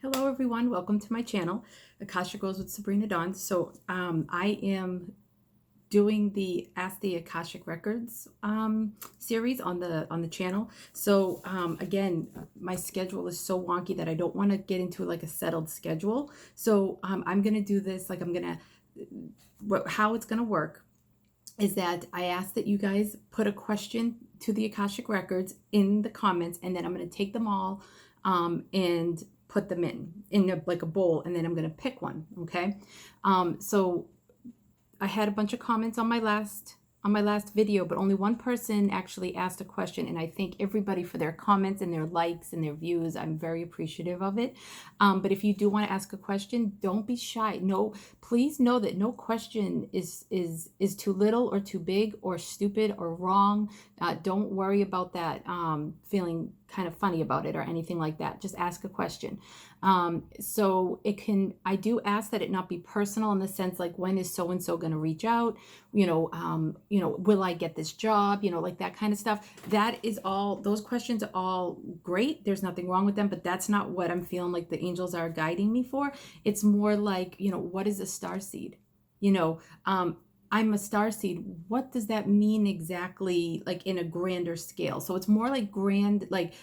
Hello everyone, welcome to my channel, Akashic Records with Sabrina Dawn. So I am doing the Ask the Akashic Records series on the channel. So again, my schedule is so wonky that I don't want to get into like a settled schedule. So I'm gonna do this like how it's gonna work is that I ask that you guys put a question to the Akashic Records in the comments, and then I'm going to take them all and put them in like a bowl, and then I'm going to pick one. Okay. So I had a bunch of comments on my last video, but only one person actually asked a question, and I thank everybody for their comments and their likes and their views. I'm very appreciative of it. But if you do want to ask a question, don't be shy. No, please know that no question is too little or too big or stupid or wrong. Don't worry about that feeling kind of funny about it or anything like that. Just ask a question. So I do ask that it not be personal in the sense like, when is so-and-so going to reach out? Will I get this job? Like that kind of stuff. That is all, those questions are all great. There's nothing wrong with them, but that's not what I'm feeling like the angels are guiding me for. It's more like, what is a star seed? I'm a star seed. What does that mean exactly, like in a grander scale? So it's more like grand, like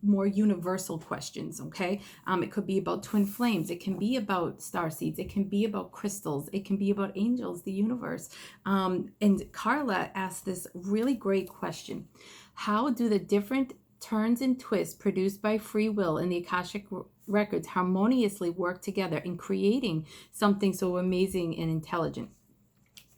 more universal questions, okay? It could be about twin flames. It can be about star seeds. It can be about crystals. It can be about angels, the universe. And Carla asked this really great question. How do the different turns and twists produced by free will in the Akashic Records harmoniously work together in creating something so amazing and intelligent?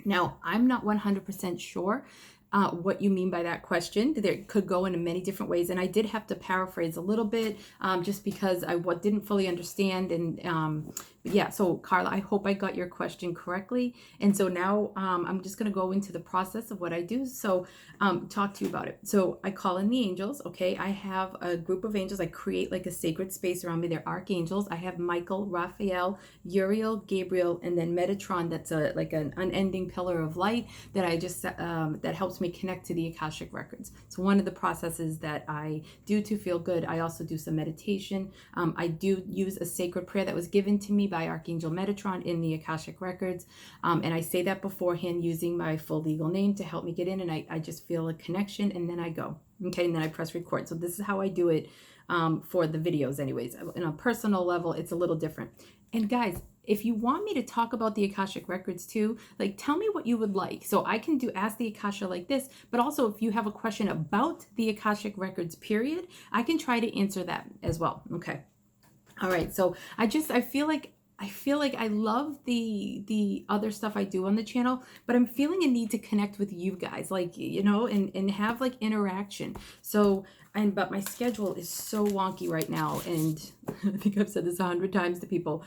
Now, I'm not 100% sure what you mean by that question. There could go into many different ways, and I did have to paraphrase a little bit just because I didn't fully understand. And yeah, so Carla, I hope I got your question correctly. And so now I'm just going to go into the process of what I do. So talk to you about it. So I call in the angels. Okay, I have a group of angels. I create like a sacred space around me. They're archangels. I have Michael, Raphael, Uriel, Gabriel, and then Metatron. That's like an unending pillar of light that I just that helps me connect to the Akashic Records. So one of the processes that I do to feel good. I also do some meditation. I do use a sacred prayer that was given to me by Archangel Metatron in the Akashic Records. And I say that beforehand using my full legal name to help me get in, and I just feel a connection, and then I go. Okay, and then I press record. So this is how I do it for the videos anyways. On a personal level, it's a little different. And guys, if you want me to talk about the Akashic Records too, like tell me what you would like. So I can do Ask the Akasha like this, but also if you have a question about the Akashic Records period, I can try to answer that as well. Okay. All right. So I feel like I love the other stuff I do on the channel, but I'm feeling a need to connect with you guys, like, and have like interaction. So, but my schedule is so wonky right now. And I think I've said this 100 times to people.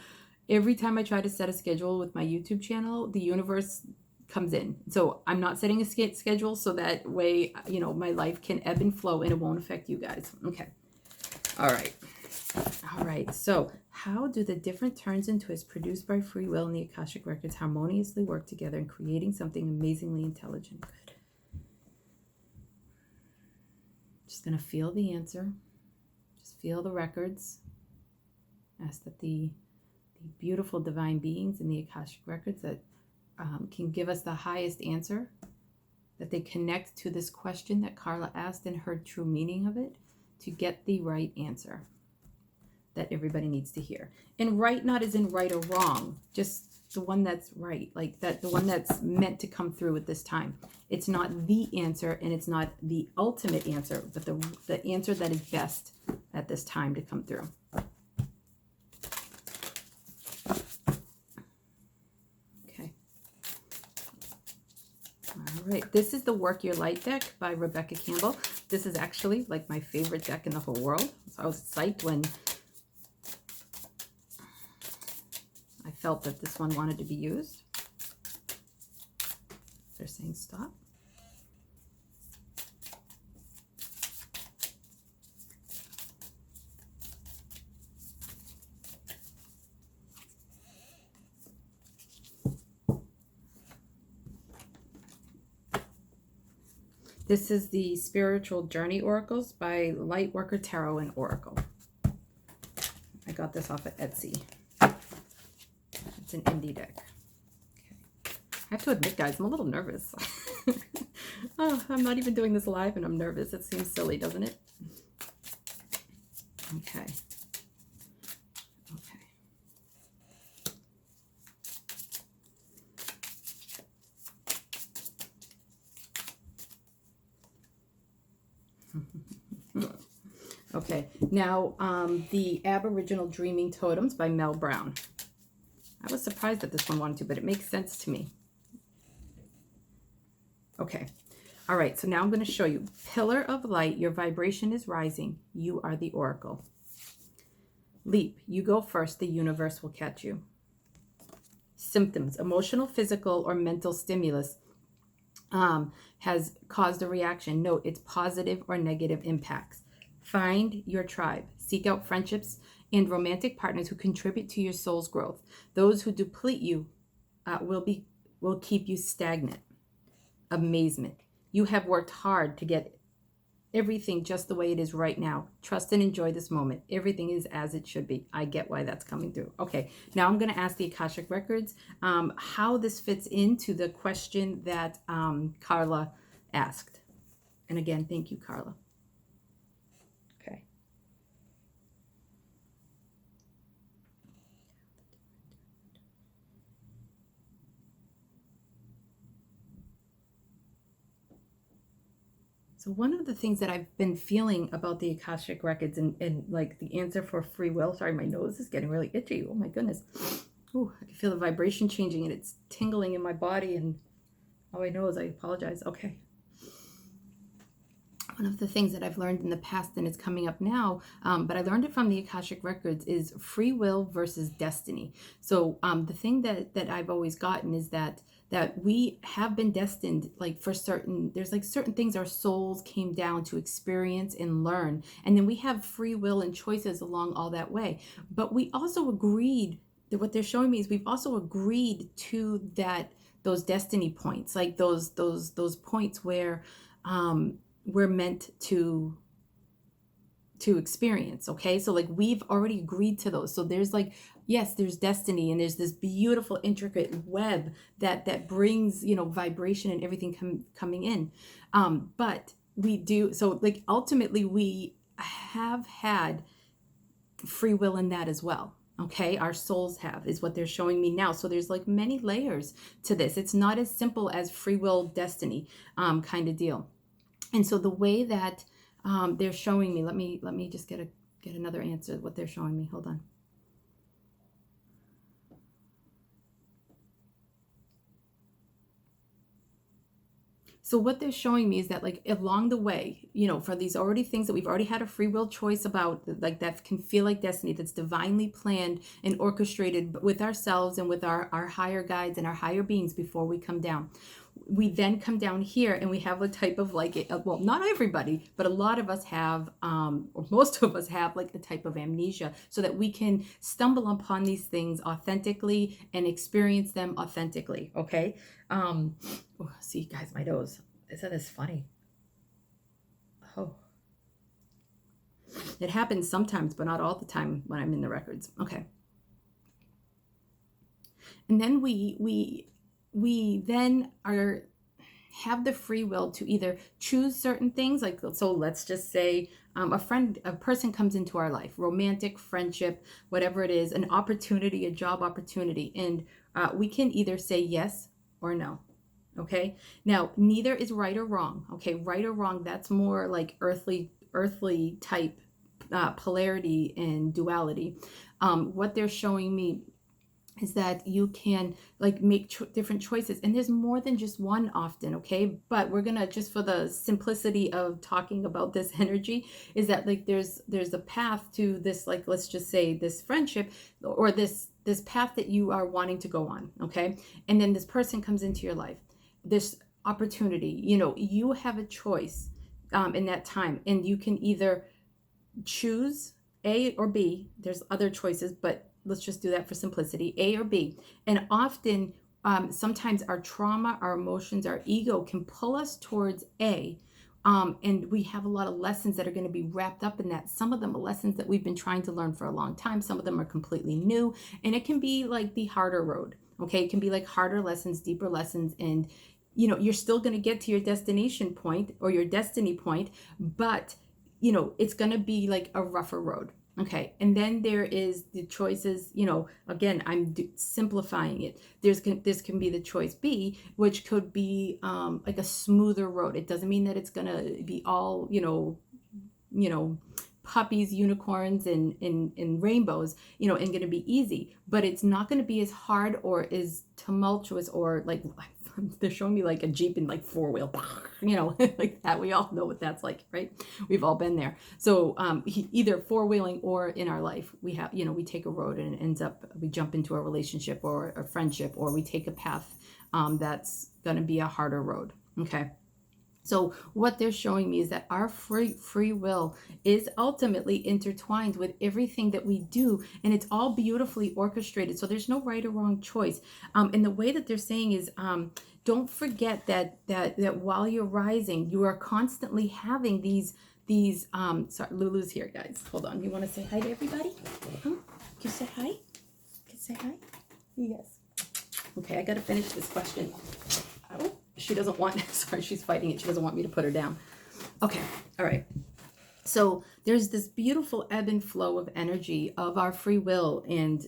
Every time I try to set a schedule with my YouTube channel, the universe comes in. So I'm not setting a schedule so that way, my life can ebb and flow and it won't affect you guys. Okay. All right. All right, so how do the different turns and twists produced by free will in the Akashic Records harmoniously work together in creating something amazingly intelligent? Good. Just going to feel the answer. Just feel the records. Ask that the beautiful divine beings in the Akashic Records that can give us the highest answer, that they connect to this question that Carla asked and her true meaning of it to get the right answer that everybody needs to hear. And right not as in right or wrong, just the one that's right, like that, the one that's meant to come through at this time. It's not the answer and it's not the ultimate answer, but the answer that is best at this time to come through. Okay. All right, this is the Work Your Light deck by Rebecca Campbell. This is actually like my favorite deck in the whole world. So I was psyched when I felt that this one wanted to be used. They're saying stop. This is the Spiritual Journey Oracles by Lightworker Tarot and Oracle. I got this off of Etsy. It's an indie deck. Okay. I have to admit, guys, I'm a little nervous. Oh, I'm not even doing this live and I'm nervous. It seems silly, doesn't it? Okay. Okay, now the Aboriginal Dreaming Totems by Mel Brown. I was surprised that this one wanted to, but it makes sense to me. Okay, all right, so now I'm going to show you. Pillar of light, your vibration is rising. You are the oracle. Leap, you go first, the universe will catch you. Symptoms, emotional, physical, or mental stimulus has caused a reaction. Note its positive or negative impacts. Find your tribe. Seek out friendships and romantic partners who contribute to your soul's growth. Those who deplete you will keep you stagnant. Amazement. You have worked hard to get everything just the way it is right now. Trust and enjoy this moment. Everything is as it should be. I get why that's coming through. Okay, now I'm going to ask the Akashic Records how this fits into the question that Carla asked. And again, thank you, Carla. Okay. So one of the things that I've been feeling about the Akashic Records and like the answer for free will, sorry, my nose is getting really itchy. Oh my goodness. Ooh, I can feel the vibration changing and it's tingling in my body and oh, my nose, I apologize. Okay. One of the things that I've learned in the past and it's coming up now, but I learned it from the Akashic Records, is free will versus destiny. So the thing that I've always gotten is that we have been destined, like for certain, there's like certain things our souls came down to experience and learn. And then we have free will and choices along all that way. But we also agreed that what they're showing me is we've also agreed to those destiny points, like those points where we're meant to experience. Okay, so like we've already agreed to those. So there's like, yes, there's destiny and there's this beautiful intricate web that brings, you know, vibration and everything coming in, but we do, so like ultimately we have had free will in that as well. Okay, our souls have, is what they're showing me now. So there's like many layers to this. It's not as simple as free will destiny kind of deal. And so the way that they're showing me, let me just get another answer what they're showing me. Hold on. So what they're showing me is that like along the way, you know, for these already things that we've already had a free will choice about, like that can feel like destiny, that's divinely planned and orchestrated with ourselves and with our higher guides and our higher beings before we come down. We then come down here and we have a type of like, well, not everybody, but a lot of us have, or most of us have like a type of amnesia so that we can stumble upon these things authentically and experience them authentically. Okay. Oh, see guys, my nose, isn't this funny? Oh, it happens sometimes, but not all the time when I'm in the records. Okay. And then we then have the free will to either choose certain things, like, so let's just say a person comes into our life, romantic, friendship, whatever it is, an opportunity, a job opportunity, and we can either say yes or no. Okay, now neither is right or wrong. Okay, right or wrong, that's more like earthly type polarity and duality. What they're showing me is that you can like make different choices, and there's more than just one often. Okay, but we're gonna, just for the simplicity of talking about this energy, is that like there's a path to this, like let's just say this friendship or this path that you are wanting to go on. Okay, and then this person comes into your life, this opportunity, you know, you have a choice in that time, and you can either choose A or B. There's other choices, but let's just do that for simplicity, A or B. And often, sometimes our trauma, our emotions, our ego can pull us towards A, And we have a lot of lessons that are going to be wrapped up in that. Some of them are lessons that we've been trying to learn for a long time. Some of them are completely new, and it can be like the harder road. Okay. It can be like harder lessons, deeper lessons. And, you're still going to get to your destination point or your destiny point, but, it's going to be like a rougher road. Okay. And then there is the choices, again, I'm simplifying it. This can be the choice B, which could be like a smoother road. It doesn't mean that it's going to be all, puppies, unicorns, and rainbows, and going to be easy, but it's not going to be as hard or as tumultuous or like they're showing me like a Jeep in like four-wheel, like that. We all know what that's like, right? We've all been there. So either four-wheeling or in our life, we have, we take a road and it ends up, we jump into a relationship or a friendship, or we take a path that's going to be a harder road. Okay. So what they're showing me is that our free will is ultimately intertwined with everything that we do, and it's all beautifully orchestrated. So there's no right or wrong choice. And the way that they're saying is, don't forget that while you're rising, you are constantly having these. Sorry, Lulu's here, guys. Hold on. You want to say hi to everybody? Can you say hi? Can you say hi? Yes. Okay, I got to finish this question. Oh. She doesn't want, sorry, she's fighting it. She doesn't want me to put her down. Okay. All right. So there's this beautiful ebb and flow of energy of our free will and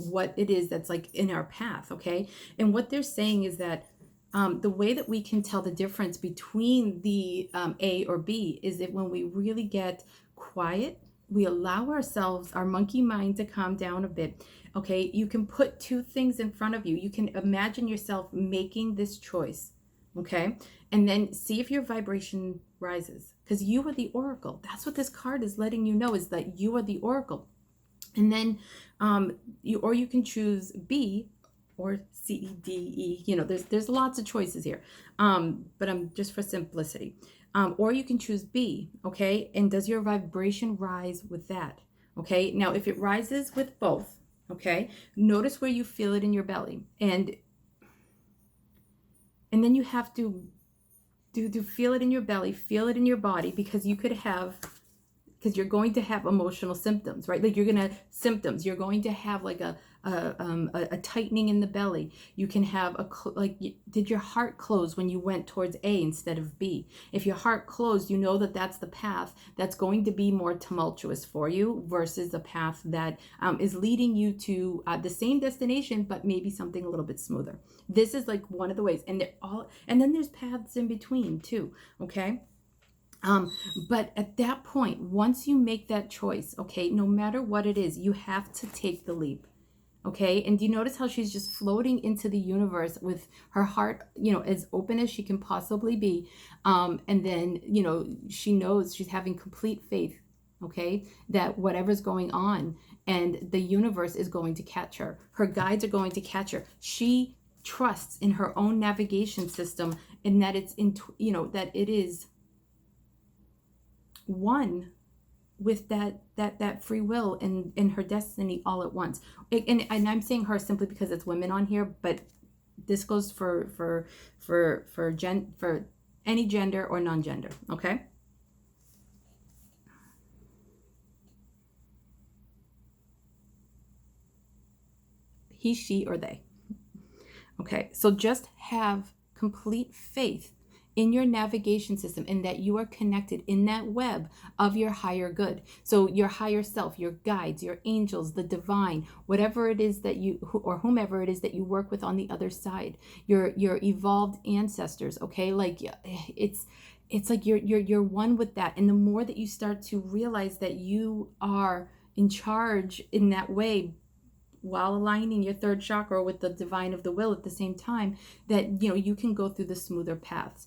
what it is that's like in our path. Okay. And what they're saying is that the way that we can tell the difference between the A or B is that when we really get quiet, we allow ourselves, our monkey mind, to calm down a bit. Okay. You can put two things in front of you. You can imagine yourself making this choice. Okay. And then see if your vibration rises, because you are the oracle. That's what this card is letting you know, is that you are the oracle. And then you can choose B or C, D, E, there's lots of choices here. But I'm just for simplicity. Or you can choose B. Okay. And does your vibration rise with that? Okay. Now, if it rises with both, okay, notice where you feel it in your belly. And then you have to feel it in your belly, feel it in your body, because you're going to have emotional symptoms, right? Like you're going to have like a tightening in the belly. You can have did your heart close when you went towards A instead of B? If your heart closed, that's the path that's going to be more tumultuous for you versus a path that is leading you to the same destination, but maybe something a little bit smoother. This is like one of the ways, and then there's paths in between too. Okay. But at that point, once you make that choice, okay, no matter what it is, you have to take the leap. Okay. And do you notice how she's just floating into the universe with her heart, as open as she can possibly be. And then, she knows she's having complete faith, okay, that whatever's going on and the universe is going to catch her. Her guides are going to catch her. She trusts in her own navigation system, and that that it is one with that free will and her destiny all at once. And I'm saying her simply because it's women on here, but this goes for any gender or non-gender. Okay. He, she, or they. Okay. So just have complete faith in your navigation system, and that you are connected in that web of your higher good. So your higher self, your guides, your angels, the divine, whatever it is that or whomever it is that you work with on the other side, your evolved ancestors. Okay. Like it's like you're one with that. And the more that you start to realize that you are in charge in that way, while aligning your third chakra with the divine of the will at the same time, that you can go through the smoother paths.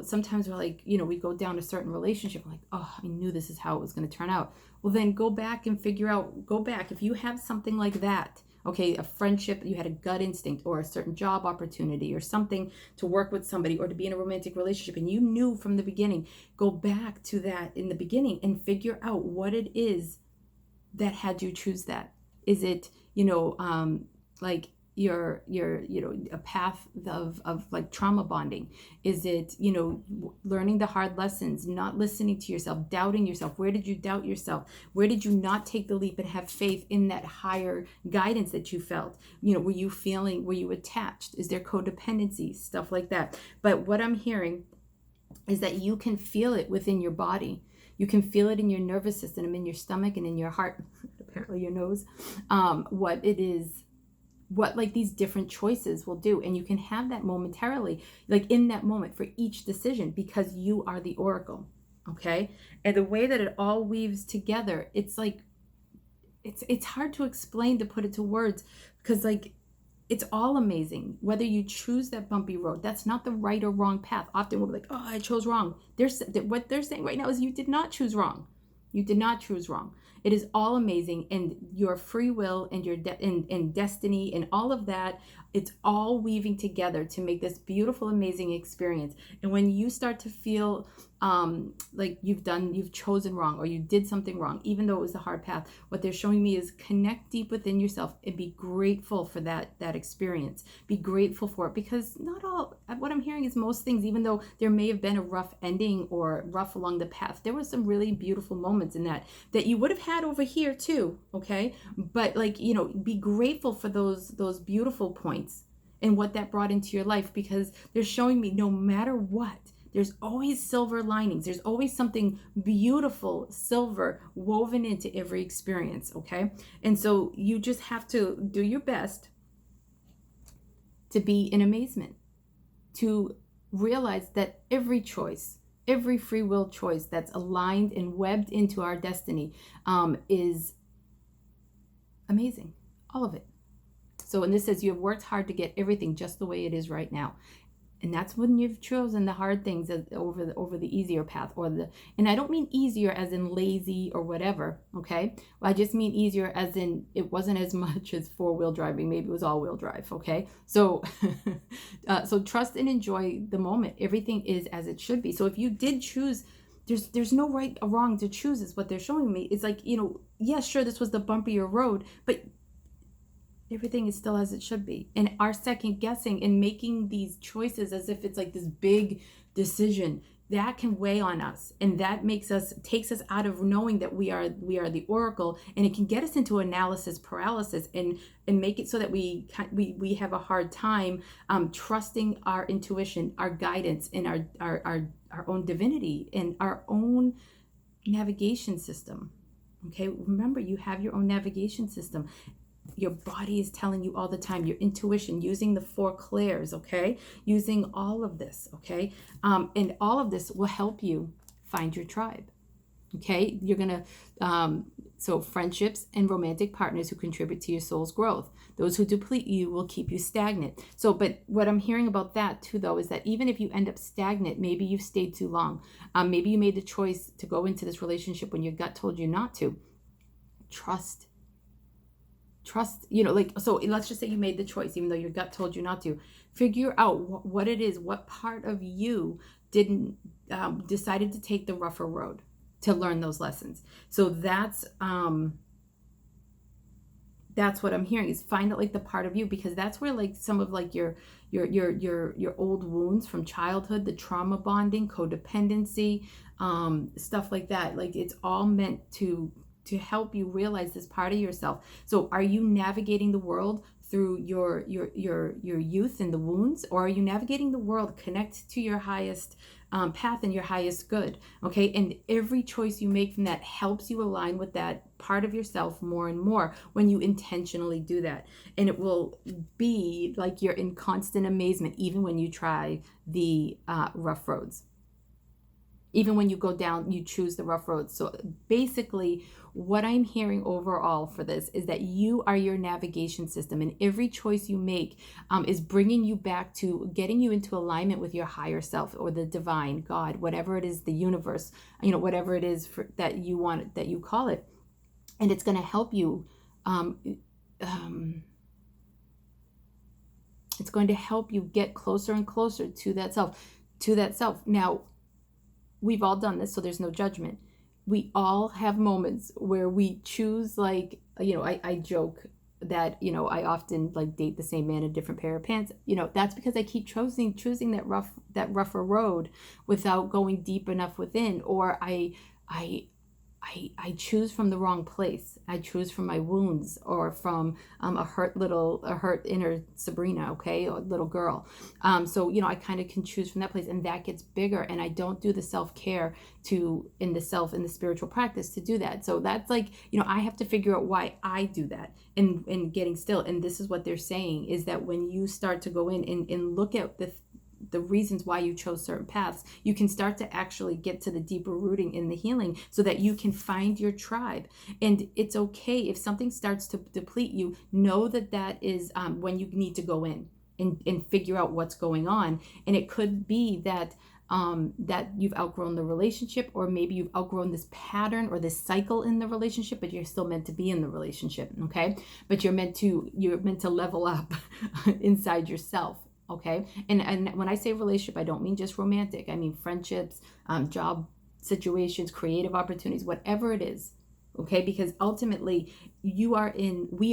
Sometimes we're like, we go down a certain relationship, like, oh, I knew this is how it was going to turn out. Well, then go back and go back if you have something like that. Okay, a friendship, you had a gut instinct, or a certain job opportunity, or something to work with somebody, or to be in a romantic relationship, and you knew from the beginning. Go back to that in the beginning and figure out what it is that had you choose that. Is it like a path of like trauma bonding? Is it, learning the hard lessons, not listening to yourself, doubting yourself? Where did you doubt yourself? Where did you not take the leap and have faith in that higher guidance that you felt? Were you attached? Is there codependency? Stuff like that. But what I'm hearing is that you can feel it within your body. You can feel it in your nervous system, in your stomach, and in your heart, apparently your nose, what it is, what like these different choices will do. And you can have that momentarily, like in that moment for each decision, because you are the oracle. Okay. And the way that it all weaves together, it's like, it's hard to explain, to put it to words, because like, it's all amazing. Whether you choose that bumpy road, that's not the right or wrong path. Often we'll be like, oh, I chose wrong. What they're saying right now is you did not choose wrong. You did not choose wrong. It is all amazing, and your free will and your and destiny and all of that, it's all weaving together to make this beautiful, amazing experience. And when you start to feel like you've chosen wrong, or you did something wrong, even though it was the hard path, what they're showing me is connect deep within yourself and be grateful for that experience. Be grateful for it, because not all, what I'm hearing is most things, even though there may have been a rough ending or rough along the path, there were some really beautiful moments in that you would have had over here too. Okay. But like, be grateful for those beautiful points and what that brought into your life, because they're showing me no matter what, there's always silver linings. There's always something beautiful, silver, woven into every experience, okay? And so you just have to do your best to be in amazement, to realize that every choice, every free will choice that's aligned and webbed into our destiny is amazing, all of it. So, and this says you have worked hard to get everything just the way it is right now. And that's when you've chosen the hard things over the easier path, and I don't mean easier as in lazy or whatever, okay? Well, I just mean easier as in it wasn't as much as 4-wheel driving. Maybe it was all-wheel drive, okay? So, so trust and enjoy the moment. Everything is as it should be. So if you did choose, there's no right or wrong to choose, is what they're showing me. It's like, yes, sure, this was the bumpier road, but everything is still as it should be. And our second guessing and making these choices as if it's like this big decision, that can weigh on us, and that takes us out of knowing that we are the oracle, and it can get us into analysis paralysis and make it so that we have a hard time trusting our intuition, our guidance, and our own divinity and our own navigation system. Okay, remember, you have your own navigation system. Your body is telling you all the time, your intuition, using the 4 clairs, okay? Using all of this, okay? And all of this will help you find your tribe, okay? You're going to, so friendships and romantic partners who contribute to your soul's growth. Those who deplete you will keep you stagnant. So, but what I'm hearing about that too, though, is that even if you end up stagnant, maybe you've stayed too long. Maybe you made the choice to go into this relationship when your gut told you not to. Trust, so let's just say you made the choice even though your gut told you not to. Figure out what it is, what part of you didn't decided to take the rougher road to learn those lessons. So that's what I'm hearing, is find out like the part of you, because that's where like some of like your old wounds from childhood, the trauma bonding, codependency, stuff like that, like it's all meant to help you realize this part of yourself. So are you navigating the world through your youth and the wounds, or are you navigating the world connect to your highest path and your highest good? Okay, and every choice you make from that helps you align with that part of yourself more and more when you intentionally do that. And it will be like you're in constant amazement even when you try the rough roads. Even when you go down, you choose the rough roads. So basically, what I'm hearing overall for this is that you are your navigation system, and every choice you make is bringing you back to getting you into alignment with your higher self, or the divine, God, whatever it is, the universe, whatever it is that you want, that you call it. And it's going to help you. It's going to help you get closer and closer to that self. Now, we've all done this, so there's no judgment. We all have moments where we choose, like, I joke that, you know, I often like date the same man in a different pair of pants. You know, that's because I keep choosing that rougher road without going deep enough within, or I I choose from the wrong place. I choose from my wounds, or from a hurt inner Sabrina, okay, or little girl. So, you know, I kind of can choose from that place, and that gets bigger. And I don't do the self-care in the spiritual practice to do that. So that's like, you know, I have to figure out why I do that, and getting still. And this is what they're saying, is that when you start to go in and look at the reasons why you chose certain paths, you can start to actually get to the deeper rooting in the healing, so that you can find your tribe. And it's okay if something starts to deplete you. Know that is when you need to go in and figure out what's going on. And it could be that that you've outgrown the relationship, or maybe you've outgrown this pattern or this cycle in the relationship, but you're still meant to be in the relationship, okay? But you're meant to level up inside yourself. Okay. And when I say relationship, I don't mean just romantic. I mean friendships, job situations, creative opportunities, whatever it is. Okay. Because ultimately we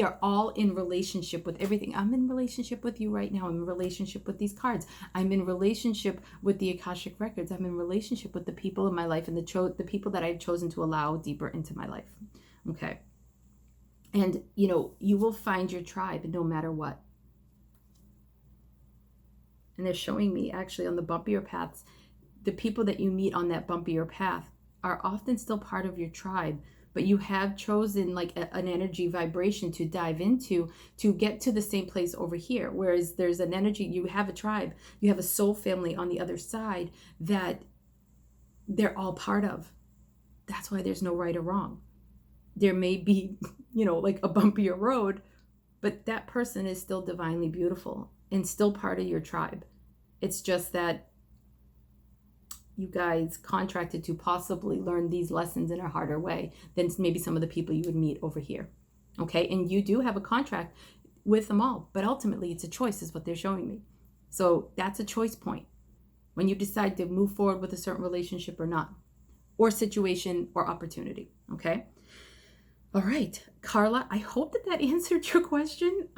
are all in relationship with everything. I'm in relationship with you right now. I'm in relationship with these cards. I'm in relationship with the Akashic Records. I'm in relationship with the people in my life, and the people that I've chosen to allow deeper into my life. Okay. And, you know, you will find your tribe no matter what. And they're showing me, actually, on the bumpier paths, the people that you meet on that bumpier path are often still part of your tribe, but you have chosen like an energy vibration to dive into to get to the same place over here. Whereas there's an energy, you have a tribe, you have a soul family on the other side that they're all part of. That's why there's no right or wrong. There may be, you know, like a bumpier road, but that person is still divinely beautiful and still part of your tribe. It's just that you guys contracted to possibly learn these lessons in a harder way than maybe some of the people you would meet over here. Okay. And you do have a contract with them all, but ultimately it's a choice, is what they're showing me. So that's a choice point when you decide to move forward with a certain relationship or not, or situation or opportunity. Okay. All right, Carla, I hope that answered your question.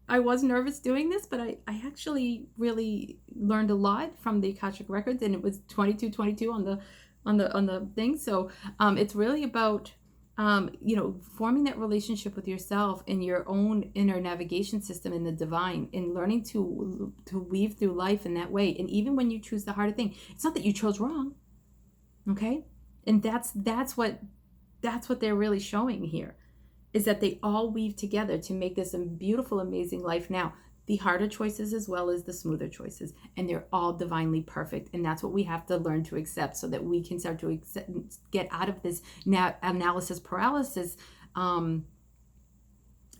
I was nervous doing this, but I actually really learned a lot from the Akashic Records, and it was 2222 on the thing. So it's really about you know, forming that relationship with yourself and your own inner navigation system in the divine, and learning to weave through life in that way. And even when you choose the harder thing, it's not that you chose wrong, okay? And that's what they're really showing here, is that they all weave together to make this a beautiful, amazing life now. The harder choices as well as the smoother choices. And they're all divinely perfect. And that's what we have to learn to accept, so that we can start to get out of this analysis paralysis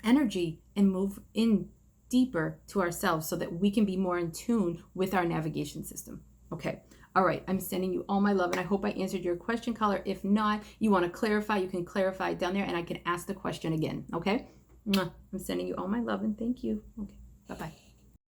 energy and move in deeper to ourselves, so that we can be more in tune with our navigation system. Okay. All right, I'm sending you all my love, and I hope I answered your question, caller. If not, you want to clarify, you can clarify down there, and I can ask the question again, okay? I'm sending you all my love, and thank you. Okay, bye-bye.